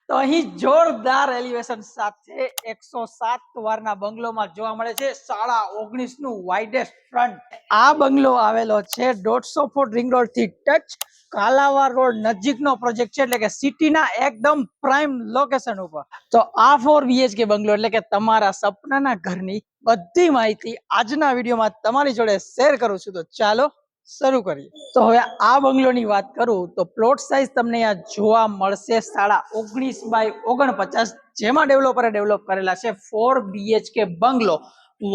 તો અહીં જોરદાર એલિવેશન સાથે 107 વારના બંગલોમાં જોવા મળે છે 19.5 નું વાઇડેસ્ટ ફ્રન્ટ. આ બંગલો આવેલો છે 150 ફૂટ રિંગ રોડ થી ટચ કાલાવા રોડ નજીકનો પ્રોજેક્ટ છે, એટલે કે સિટીના એકદમ પ્રાઇમ લોકેશન ઉપર. તો આ 4 BHK બંગલો એટલે કે તમારા સપનાના ઘરની બધી માહિતી આજના વિડીયોમાં તમારી જોડે શેર કરું છું. તો ચાલો શરૂ કરીએ. તો હવે આ બંગલોની વાત કરું તો પ્લોટ સાઇઝ તમને અહીંયા જોવા મળશે 19.5 બાય 49, જેમાં ડેવલપરે ડેવલપ કરેલા છે 4 BHK બંગલો.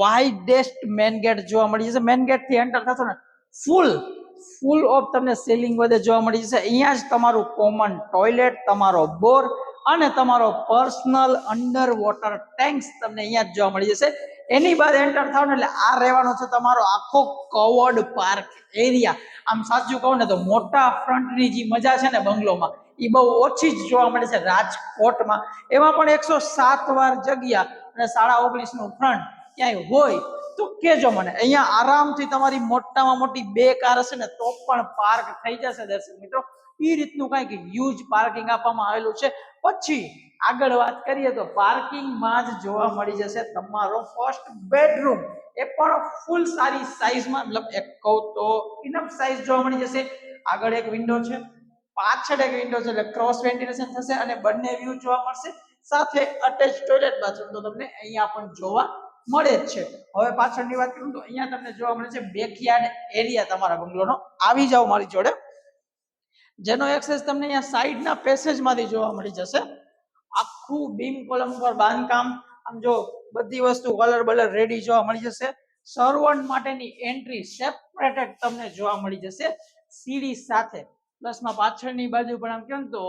વાઇડેસ્ટ મેન ગેટ જોવા મળી જશે. મેન ગેટ થી એન્ટર થશો ને ફૂલ ઓફ તમને સીલિંગ બધે જોવા મળી જશે. અહીંયા જ તમારું કોમન ટોયલેટ, તમારો બોર અને તમારો પર્સનલ અંડર વોટર ટેન્ક્સ તમને અહીંયા જ જોવા મળી જશે. એની બાદ એન્ટર થાવ ને એટલે આ રહેવાનો છે તમારો આખો કવર્ડ પાર્ક એરિયા. આમ સાચું કહું ને તો મોટા ફ્રન્ટની જે મજા છે ને બંગલોમાં એ બહુ ઓછી જ જોવા મળે છે રાજકોટમાં. એમાં પણ 107 વાર જગ્યા અને 19.5 નું ફ્રન્ટ ક્યાંય હોય તો કેજો મને. અહીંયા આરામથી તમારી મોટામાં મોટી 2 કાર હશે ને તો પણ પાર્ક થઈ જશે દર્શક મિત્રો. એ રીતનું કંઈક હ્યુજ પાર્કિંગ આપવામાં આવેલું છે. પછી આગળ વાત કરીએ તો પાર્કિંગમાં જ જોવા મળી જશે તમારો ફર્સ્ટ બેડરૂમ. એ પણ ફૂલ સારી સાઈઝમાં, મતલબ એક કહું તો ઇનફ સાઈઝ જોવા મળી જશે. આગળ એક વિન્ડો છે, પાછળ એક વિન્ડો છે, એટલે ક્રોસ વેન્ટિલેશન થશે અને બંને વ્યૂ જોવા મળશે. સાથે અટેચ ટોયલેટ બાથરૂમ તો તમને અહીંયા પણ જોવા મળે જ છે. હવે પાછળની વાત કરું તો અહીંયા તમને જોવા મળે છે બેકયાર્ડ એરિયા તમારા બંગલોનો. આવી જાવ મારી જોડે, જેનો એક્સેસ તમને અહીંયા સાઈડના પેસેજમાંથી જોવા મળી જશે. આખું બીમ કોલમ પર બાંધકામ, આમ જો બધી વસ્તુ કલર બલર રેડી જોવા મળી જશે. સર્વન્ટ માટેની એન્ટ્રી સેપરેટેડ તમને જોવા મળી જશે સીડી સાથે. પ્લસમાં પાછળની બાજુ પણ આમ કેમ તો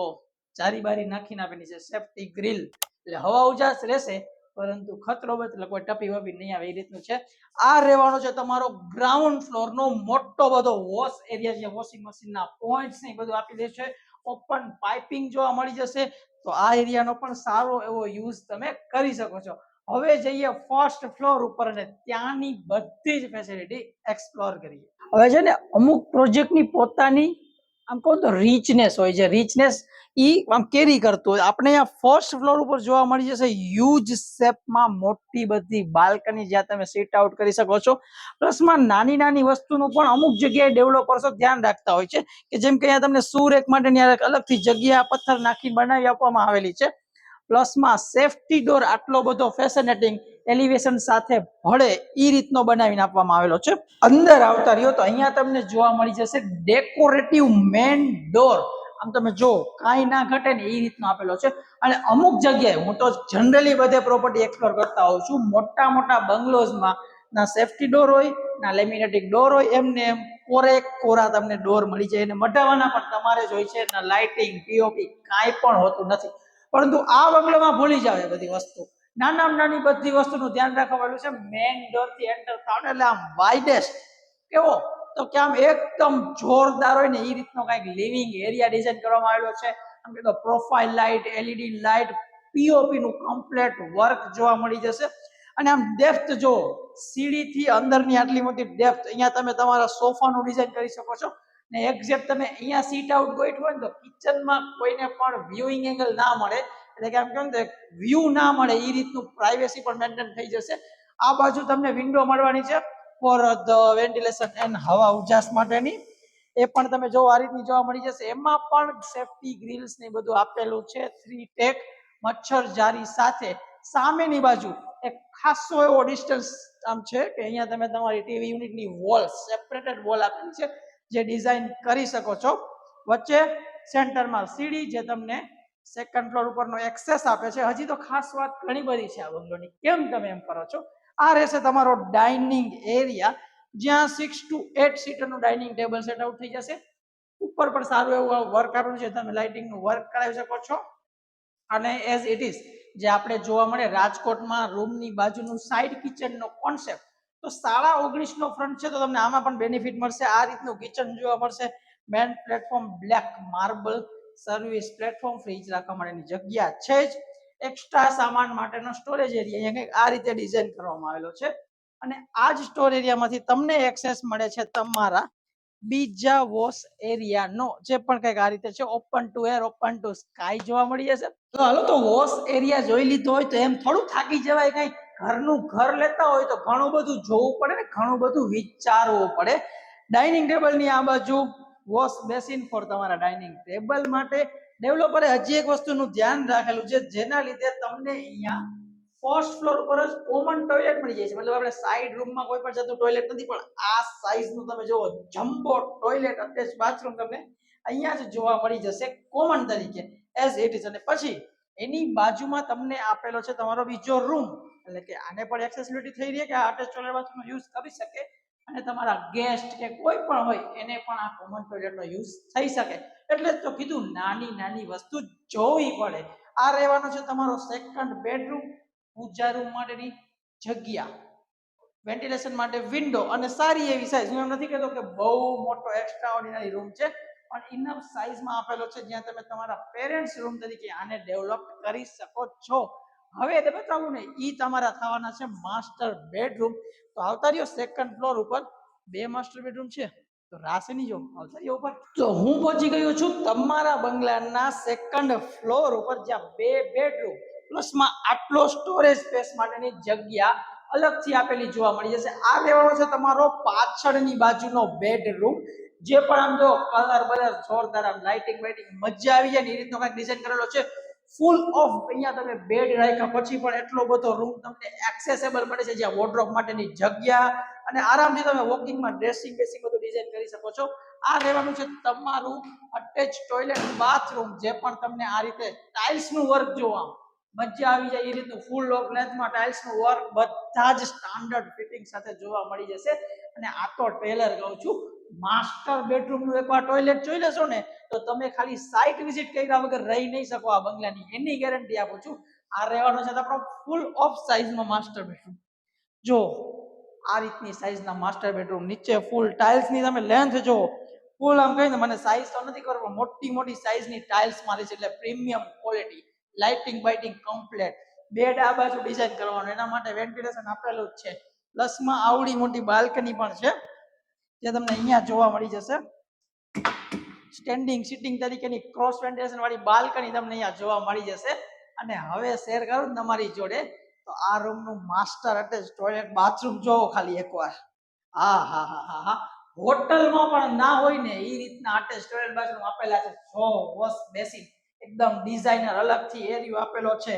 ચારી બારી નાખીને આપેલી છે સેફ્ટી ગ્રીલ, એટલે હવા ઉજાસ રહેશે પરંતુ ખતરો એટલે કોઈ ટપી વપી નહીં આવે એ રીતનું છે. આ રહેવાનો છે તમારો ગ્રાઉન્ડ ફ્લોર નો મોટો બધો વોશ એરિયા, જે વોશિંગ મશીનના પોઈન્ટ્સ ને બધું આપી દે છે. ઓપન પાઇપિંગ જોવા મળી જશે. તો આ એરિયાનો પણ સારો એવો યુઝ તમે કરી શકો છો. હવે જઈએ ફર્સ્ટ ફ્લોર ઉપર અને ત્યાંની બધી જ ફેસિલિટી એક્સપ્લોર કરીએ. હવે છે ને અમુક પ્રોજેક્ટની પોતાની આમ કહું તો રીચનેસ હોય છે. રીચનેસ ઈ આમ કેરી કરતું હોય. આપણે અહીંયા ફર્સ્ટ ફ્લોર ઉપર જોવા મળી જશે હ્યુજ શેપમાં મોટી બધી બાલ્કની, જ્યાં તમે સીટ આઉટ કરી શકો છો. પ્લસમાં નાની નાની વસ્તુનું પણ અમુક જગ્યાએ ડેવલપર્સો ધ્યાન રાખતા હોય છે, કે જેમ કે અહીંયા તમને સુરેક માટેની અલગથી જગ્યા પથ્થર નાખી બનાવી આપવામાં આવેલી છે. પ્લસમાં સેફ્ટી ડોર આટલો બધો ફેસિનેટિંગ એલિવેશન સાથે ભળે એ રીતનો બનાવીને આપવામાં આવેલો છે. અંદર આવતા રહ્યો તો અહીંયા તમને જોવા મળી જશે ડેકોરેટિવ મેન ડોર. આમ તમે જો કાંઈ ના ઘટે ને એ રીતનો આપેલો છે. અને અમુક જગ્યાએ હું તો જનરલી બધે પ્રોપર્ટી એક્સપ્લોર કરતા હોઉં છું, મોટા મોટા બંગલોઝમાં ના સેફ્ટી ડોર હોય ના લેમિનેટિંગ ડોર હોય, એમને એમ કોરા તમને ડોર મળી જાય. અને મઢાવાના પણ તમારે જ હોય છે, ના લાઇટિંગ પીઓપી કાંઈ પણ હોતું નથી. પરંતુ આ બંગલામાં ભૂલી જાવ એ બધી વસ્તુ. નાનામાં નાની બધી વસ્તુનું ધ્યાન રાખવાનું છે. મેઇન ડોર થી એન્ટર થાવ ને એટલે આમ વાઇડેસ્ટ કેવો તો કે આમ એકદમ જોરદાર હોય ને એ રીતનો કંઈક લિવિંગ એરિયા ડિઝાઇન કરવામાં આવેલો છે. આમ કે તો profile light, LED light, POP નું કમ્પ્લીટ વર્ક જોવા મળી જશે. અને આમ ડેપ્થ જો સીડી થી અંદરની આટલી મોટી ડેપ્થ, અહીંયા તમે તમારા સોફાનું ડિઝાઇન કરી શકો છો. ને એક્ઝેક્ટ તમે અહીંયા સીટ આઉટ ગોઠવો ને તો કિચનમાં કોઈને પણ વ્યુઇંગ એંગલ ના મળે, એટલે કે આમ કેમ તો વ્યૂ ના મળે એ રીતનું પ્રાઇવેસી પણ મેન્ટેન થઈ જશે. આ બાજુ તમને વિન્ડો મળવાની છે ફોર ધ વેન્ટિલેશન એન્ડ હવા ઉજાસ માટેની. એ પણ તમે જો આ રીતની જોવા મળી જશે. એમાં પણ સેફ્ટી ગ્રીલ્સ ને બધું આપેલું છે 3 ટેક મચ્છર જારી સાથે. સામેની બાજુ એક ખાસો એવો ડિસ્ટન્સ આમ છે કે અહીંયા તમે તમારી ટીવી યુનિટની વોલ સેપરેટેડ વોલ આપેલી છે, જે ડિઝાઇન કરી શકો છો. વચ્ચે સેન્ટરમાં સીડી, જે તમને સેકન્ડ ફ્લોર ઉપરનો એક્સેસ આપે છે. હજી તો ખાસ વાત ઘણી બધી છે આ બંગલોની, કેમ તમે એમ કરો છો. આ રહેશે તમારો ડાઇનિંગ એરિયા, જ્યાં 6 to 8 સીટરનું ડાઇનિંગ ટેબલ સેટ આઉટ થઈ જશે. ઉપર પણ સારું એવું વર્ક આપેલું છે, તમે લાઇટિંગનું વર્ક કરાવી શકો છો. અને એઝ ઇટ ઇઝ જે આપણે જોવા મળે રાજકોટમાં રૂમની બાજુનું સાઇડ કિચનનો કોન્સેપ્ટ, તો 19.5 નો ફ્રન્ટ છે તો તમને આમાં પણ બેનિફિટ મળશે. આ રીતનું કિચન જોવા મળશે. Main platform black marble, service platform, fridge રાખવા માટેની જગ્યા છે જ. એક્સ્ટ્રા સામાન માટેનો સ્ટોરેજ એરિયા અહીંયા આ રીતે ડિઝાઇન કરવામાં આવેલો છે. અને આ જ સ્ટોર એરિયામાંથી તમને એક્સેસ મળે છે તમારા બીજા વોશ એરિયાનો જે પણ કંઈક આ રીતે છે open two air open two sky જોવા મળી જશે. તો હાલો તો વોશ એરિયા જોઈ લીધો હોય તો એમ થોડું થાકી જવાય, કઈ ઘરનું ઘર લેતા હોય તો ઘણું બધું જોવું પડે ને ઘણું બધું વિચારવું પડે. ડાઇનિંગ ટેબલ ની આ બાજુ વોશ બેસિન ફોર તમારા ડાઇનિંગ ટેબલ માટે ડેવલપરે હજી એક વસ્તુનું ધ્યાન રાખેલું છે જેના લીધે તમને અહીંયા ફર્સ્ટ ફ્લોર પર જ કોમન ટોયલેટ મળી જાય છે. મતલબ આપણે સાઈડ રૂમમાં કોઈ પણ જાતનું ટોયલેટ નથી, પણ આ સાઈઝનું તમે જુઓ જમ્બો ટોયલેટ અટેચ બાથરૂમ તમને અહીંયા જ જોવા મળી જશે કોમન તરીકે એઝ ઇટ ઇઝ. અને પછી એની બાજુમાં તમને આપેલો છે તમારો બીજો રૂમ, એટલે કે આને પણ એક્સેસિબિલિટી થઈ રહી કે આ અટેચ ટોયલેટ બાથરૂમનો યુઝ કરી શકે અને તમારા ગેસ્ટ કે કોઈ પણ હોય એને પણ આ કોમન ટોયલેટનો યુઝ થઈ શકે. એટલે જ તો કીધું નાની નાની વસ્તુ જોવી પડે. આ રહેવાનો છે તમારો સેકન્ડ બેડરૂમ, પૂજા રૂમ માટેની જગ્યા, વેન્ટિલેશન માટે વિન્ડો અને સારી એવી સાઈઝ. હું એમ નથી કહેતો કે બહુ મોટો એક્સ્ટ્રા ઓર્ડિનરી રૂમ છે, પણ ઇનફ સાઈઝમાં આપેલો છે જ્યાં તમે તમારા પેરેન્ટ્સ રૂમ તરીકે આને ડેવલપ કરી શકો છો. હવે તે બતાવું ને ઈ તમારા થવાના છે માસ્ટર બેડરૂમ. તો આવતા રહ્યો સેકન્ડ ફ્લોર ઉપર, બે માસ્ટર બેડરૂમ છે તો રાસની જો આવતા રહ્યો ઉપર. તો હું પહોંચી ગયો છું તમારા બંગલાના સેકન્ડ ફ્લોર ઉપર જ્યાં બે બેડરૂમ પ્લસમાં આટલો સ્ટોરેજ સ્પેસ માટેની જગ્યા અલગથી આપેલી જોવા મળી જશે. આ લેવાનો છે તમારો પાછળની બાજુનો બેડરૂમ, જે પણ આમ જો કલર બલર જોરદાર આમ લાઇટિંગ વાઇટિંગ મજા આવી જાય ને એ રીતનો કંઈક ડિઝાઇન કરેલો છે. ફૂલ ઓફ અહીંયા તમે બેડ રાખ્યા પછી પણ એટલો બધો રૂમ તમને એક્સેસેબલ મળે છે, જ્યાં વોર્ડરોબ માટેની જગ્યા અને આરામથી તમે વોકિંગમાં ડ્રેસિંગ બેસિંગ બધું ડિઝાઇન કરી શકો છો. આ રહેવાનું છે તમારું અટેચ ટોયલેટ બાથરૂમ, જે પણ તમને આ રીતે ટાઇલ્સનું વર્ક જોવા મજા આવી જાય એ રીતનું ફૂલ ઓફ લેન્થમાં ટાઇલ્સનું વર્ક બધા જ સ્ટાન્ડર્ડ ફિટિંગ સાથે જોવા મળી જશે. અને આ તો ટેલર કહું છું, માસ્ટર બેડરૂમનું એકવાર ટોયલેટ જોઈ લેશો ને તો તમે ખાલી સાઇટ વિઝિટ કર્યા વગર રહી નહીં શકો આ બંગલાની, એની ગેરંટી આપું છું. આ રહેવાનો છે આપણો ફૂલ ઓફ સાઇઝમાં માસ્ટર બેડરૂમ. જો આ રીતની સાઇઝના માસ્ટર બેડરૂમ, નીચે ફૂલ ટાઇલ્સની તમે લેન્થ જો ફૂલ આમ કહીને મને સાઇઝ તો નથી ખબર પણ મોટી મોટી સાઇઝની ટાઇલ્સ મારી છે, એટલે પ્રીમિયમ ક્વોલિટી, લાઇટિંગ બાઇટિંગ કમ્પ્લીટ. બેડ આ બાજુ ડિઝાઇન કરવાનું, એના માટે વેન્ટિલેશન આપેલું જ છે. પ્લસમાં આવડી મોટી બાલ્કની પણ છે જે તમને અહીંયા જોવા મળી જશે. સ્ટેન્ડિંગ સિટિંગ તરીકેની ક્રોસ વેન્ટિલેશન વાળી બાલ્કની તમને અહીંયા જોવા મળી જશે. અને હવે શેર કરું તમારી જોડે તો આ રૂમનું માસ્ટર અટેચ ટોયલેટ બાથરૂમ જોવો ખાલી એકવાર. હા હા હા હા હા, હોટલમાં પણ ના હોય ને એ રીતના અટેચ ટોયલેટ બાથરૂમ આપેલા છે. જો વોશ બેસિન એકદમ ડિઝાઇનર અલગથી એરિયો આપેલો છે.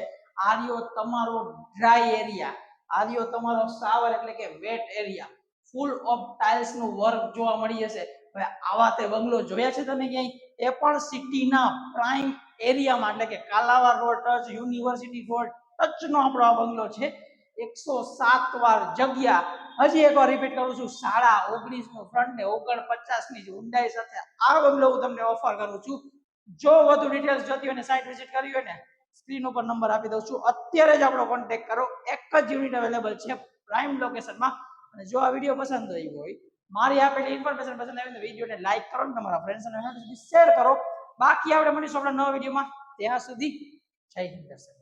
આર્યો તમારો ડ્રાય એરિયા, આર્યો તમારો શાવર એટલે કે wet area, full of tiles નું વર્ક જોવા મળી જશે. હવે આવા તે બંગલો જોયા છે તમે ક્યાંય? એ પણ સિટીના પ્રાઇમ એરિયામાં, એટલે કે Kalawad road touch university road touch નો આપણો આ બંગલો છે. 107 વાર જગ્યા. હજી એકવાર રિપીટ કરું છું, 19.5 નું ફ્રન્ટ ને 49 ની ઊંડાઈ સાથે આ બંગલો હું તમને ઓફર કરું છું. જો વધુ ડિટેલ્સ જોતી હોય ને સાઇટ વિઝિટ કરવી હોય ને સ્ક્રીન ઉપર નંબર આપી દઉં છું, અત્યારે જ આપણો કોન્ટેક્ટ કરો. એક જ યુનિટ અવેલેબલ છે પ્રાઇમ લોકેશનમાં. અને જો આ વિડીયો પસંદ આવ્યો હોય, મારી આપેલી ઇન્ફોર્મેશન પસંદ આવી તો વિડીયોને લાઈક કરો ને તમારા ફ્રેન્ડ્સ અને શેર કરો. બાકી આપણે મળીશું આપણા નવા વિડીયોમાં. ત્યાં સુધી જય હિન્દ.